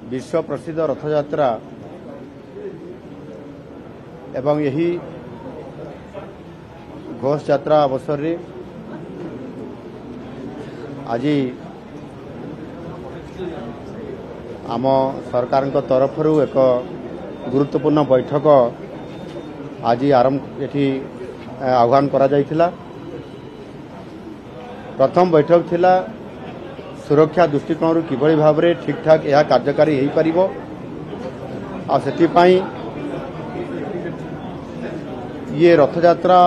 विश्व प्रसिद्ध रथयात्रा एवं यही घोष यात्रा अवसर रे आज आम सरकार तरफ एक गुरुत्वपूर्ण बैठक आज आरंभ एठी आह्वान करा जायथिला। प्रथम बैठक थिला सुरक्षा दृष्टिकोण किभली भाव में ठीक ठाक यह कार्यकारी हो पारिबो आ सेति पई ये रथयात्रा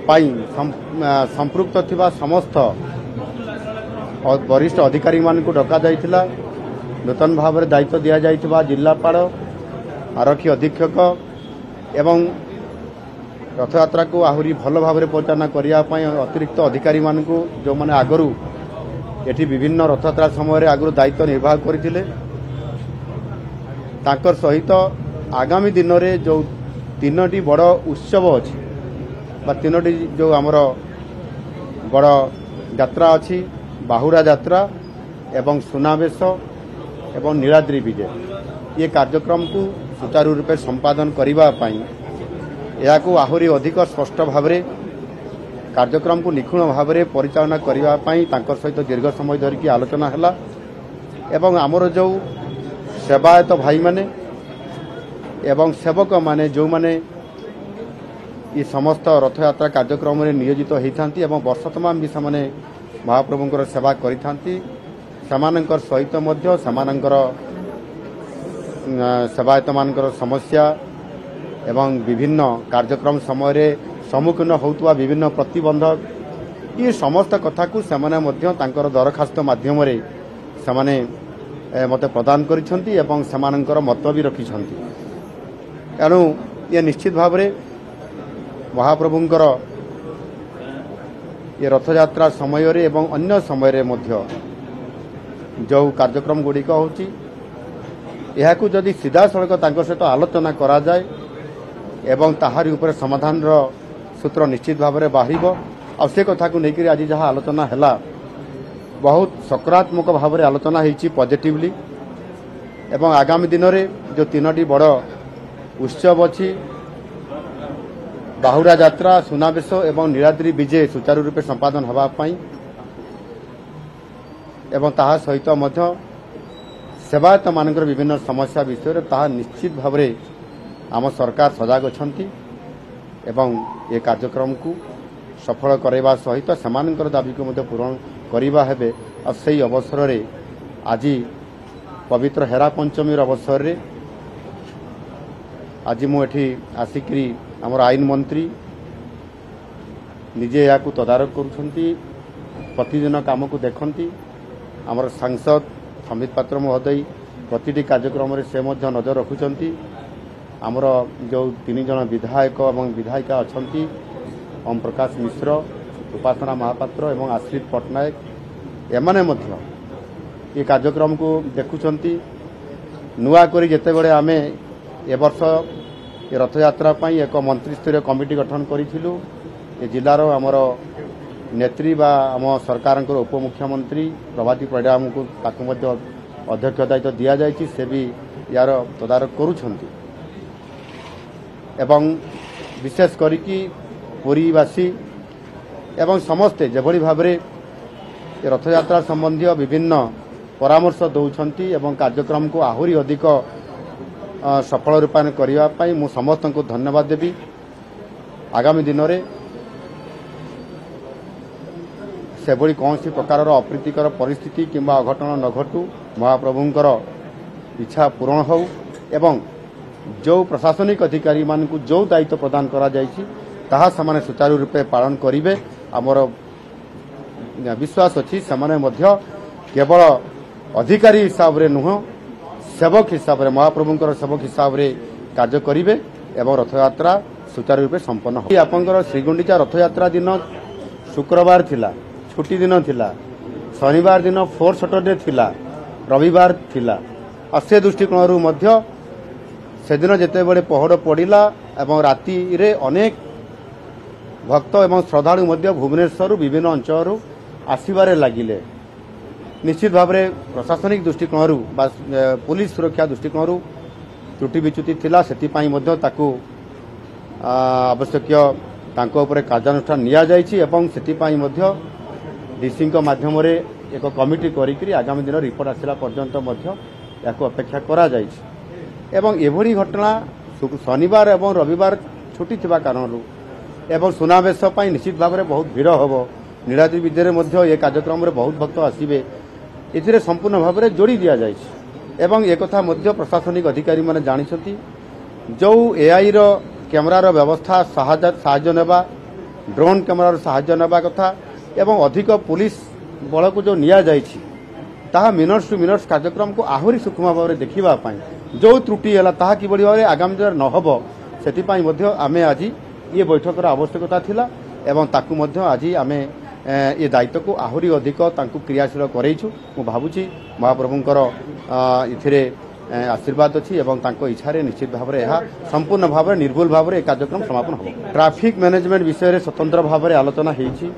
पाई संपृक्त थिबा समस्त वरिष्ठ अधिकारी मान को डका जायथिला। नूतन भाव में दायित्व दिया जायथिबा जिल्लापाल आरक्षी अधीक्षक एवं रथयात्रा को आहरी भल भाव में परिचालना करने अतिरिक्त अधिकारी मान को जो माने आगरू एठी विभिन्न रथयात्रा समय आगरू दायित्व निर्वाह करथिले तांकर सहित आगामी दिन में जो तीनोटी बड़ उत्सव अच्छी बा तीनोटी जो आमर बड़ यात्रा अच्छी बाहुरा यात्रा एवं सुनावेश एवं नीलाद्री विजय ये कार्यक्रम को सुचारू रूपे संपादन करने या आहरी अधिक स्पष्ट भाव में कार्यक्रम को निखुण भाव में परिचालना करने सहित दीर्घ समय धरिकी आलोचना है एवं आमर जो सेवायत भाई माने एवं सेवक माने जो माने ये समस्त रथयात्रा कार्यक्रम में नियोजित होती एवं वर्ष तमाम भी से महाप्रभुंकर सेवा करिथांती समानंकर सहित मध्य समानंकर सेवायत मानकर समस्या एवं विभिन्न कार्यक्रम समय रे सम्मुखीन होतुवा विभिन्न प्रतिबंधक ये समस्त कथा को सेमाने मध्य तांकर दरखास्त माध्यम रे सेमाने मते प्रदान करिसंती एवं समानंकर मत भी रखिसंती। एणु ये निश्चित भाव में महाप्रभुंकर ये रथयात्रा समय रे एवं अन्य समय रे मध्य जो कार्यक्रम गुड़िक होची यह को जदि सीधा सड़क तांकर सहित आलोचना करा जाए एवं ताहारी ऊपर समाधान रो सूत्र निश्चित भाव में बाहर आ से कथा को लेकर आज जहाँ आलोचना है बहुत सकारात्मक भाव में आलोचना होती पॉजिटिवली एवं आगामी दिन में जो तीनोटी बड़ उत्सव अच्छी बाहुरा यात्रा सुनावेश एवं नीलाद्री विजय सुचारू रूपे संपादन होगापाई एवं ताहा सहित मध्य सेवायत मानकर विभिन्न समस्या विषय ताहा निश्चित भाव में आम सरकार सजग अछंती एवं ये कार्यक्रम को सफल करवा सहित समानकर दाबी को मध्य पूरण करवा हेबे और सही अवसर रे आज पवित्र हेरा पंचमी अवसर रे आज मुझे आसिकी आमर आईन मंत्री निजे या तदारक करुछंती प्रतिदिन काम को देखती आमर सांसद समित पात्र महोदय प्रतिटी कार्यक्रम रे से मध्य नजर रखुचंती आमर जो तीन जन विधायक एवं विधायिका अच्छी ओम प्रकाश मिश्र उपासना महापात्र एवं आश्रित पट्टनायक एमाने मध्य ये कार्यक्रम को देखुचंती नुआ करी जेते बड़े आमे ए वर्ष ये रथयात्रा पाई एक मंत्री स्तरीय कमिटी गठन करिथिलु ए जिल्लार आमर नेत्री बा आम सरकार उपमुख्यमंत्री प्रभाती परिडा को ताकू मध्य अध्यक्ष दायित्व दि जाइछि से भी यार तदारक करुछंती एवं विशेष करिकी पुरीवासी एवं समस्ते जेभली भाव में रथयात्रा संबंधी विभिन्न परामर्श दौरान एवं कार्यक्रम को आहरी अधिक सफल रूपायन करने मु समस्त को धन्यवाद देवी। आगामी दिन में से कौन प्रकार अप्रीतिकर परिस्थिति किंबा अघटन न घटू महाप्रभुंकर इच्छा पूरण हो एवं जो प्रशासनिक अधिकारी मान को जो दायित्व प्रदान करा जायछि ताहा समाने सुचारू रूपे पालन करिवे आमर विश्वास अछि समाने मध्य केवल अधिकारी हिसाब रे नुह सेवक हिसाब रे महाप्रभुंकर सेवक हिसाब रे कार्य करिवे एवं रथयात्रा सुचारू रूपे संपन्न हो। आपनकर श्रीगुंडीचा रथयात्रा दिन शुक्रवार थिला छुट्टी दिन थिला शनिवार दिन फोर्थ सैटरडे थिला रविवार थिला आ से दृष्टिकोण मध्य सेदिन जेते बड़े पहड़ पड़ा एवं राति रे अनेक भक्त एवं श्रद्धालु मध्य भुवनेश्वर विभिन्न अंचल आसबार लगिले निश्चित भाव में प्रशासनिक दृष्टिकोण पुलिस सुरक्षा दृष्टिकोण त्रुटि विच्युति थिला सेतिपाई मध्य ताकू आवश्यक कार्यानुष्ठान निया जायछि एवं सेतिपाई मध्य डीसी माध्यम रे एक कमिटी करी आगामी दिन रिपोर्ट आसला पर्यंत मध्य याको अपेक्षा करा जायछि एवं एभरी घटना शनिवार एवं रविवार छुट्टी थिबा कारणरू एवं सुनावेश पाई निश्चित भाव में बहुत भीड़ हम नीलाद्रि विद्यालय मध्य ये कार्यक्रम रे बहुत भक्त आसिबे एथिरे संपूर्ण भाव में जोड़ी दिया जायछि एवं एक कथा मध्य प्रशासनिक अधिकारी माने जानिछथि जो एआई रो कैमरार व्यवस्था साहाय्य नेबा ड्रोन कैमरार साहाय्य नेबा कथा एवं अधिक पुलिस बल को जो निया जायछि ताहा मिनट्स टू मिनट्स कार्यक्रम को आहुरी सूक्ष्म भाव में देखिबा पाई जो त्रुटि है ताहा किबळी भाव आगामी दिन न हबो सेतिपाई मध्य आमे आज ये बैठकर आवश्यकता थिला एवं ताकू मध्य आज आमे ये दायित्व को आहुरी अधिक तांकू क्रियाशील करैछु मु भाबुची महाप्रभुंकर इथिरे आशीर्वाद अच्छी एवं तांको इच्छारे निश्चित भाव में संपूर्ण भाव में निर्भुल भाव में कार्यक्रम समापन हो ट्रैफिक मैनेजमेंट विषय में स्वतंत्र भाव में आलोचना होईछि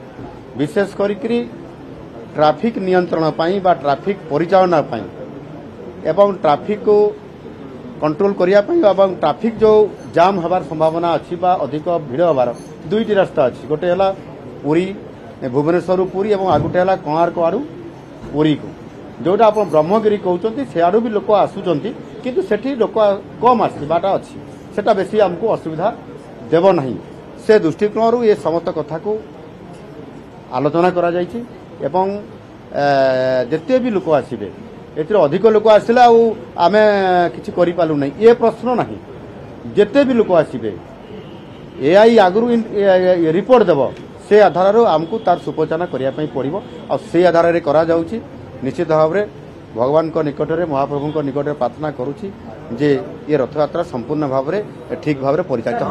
विशेष करी ट्रैफिक नियंत्रण पाई बा ट्रैफिक परिचालना पाई एवं ट्रैफिक को कंट्रोल करिया पाई एवं ट्रैफिक जो जाम हबार संभावना अच्छी बा अधिक भीड़ हबार दुईटी रास्ता अच्छी गोटे है पुरी भुवनेश्वर पुरी एवं आगुटे है कोणार्क आड़ू पुरी को जोटा आप ब्रह्मगिरी कहते सियाड़ू भी लोक आसुंच किंतु सेठी लोक कम आसवाटा अच्छी सेटा बेसी आमको असुविधा देव नहीं से दृष्टिकोण ये समस्त कथा को आलोचना करा जायछि एवं जेते भी लोक आसबे एतिर अधिक लोक आसला आमे किछि करि पालु नहीं ये प्रश्न नहीं जेते भी लोक आसबे एआई आगुरु रिपोर्ट देव से आधार आमको तार सुपचाना करिया पई पड़िबो आ से आधार रे करा जाउछि निश्चित भाव में भगवान को निकट में महाप्रभु निकट में प्रार्थना करुच्ची जे ये रथयात्रा संपूर्ण भाव में ठीक भाव में परिचालित हो।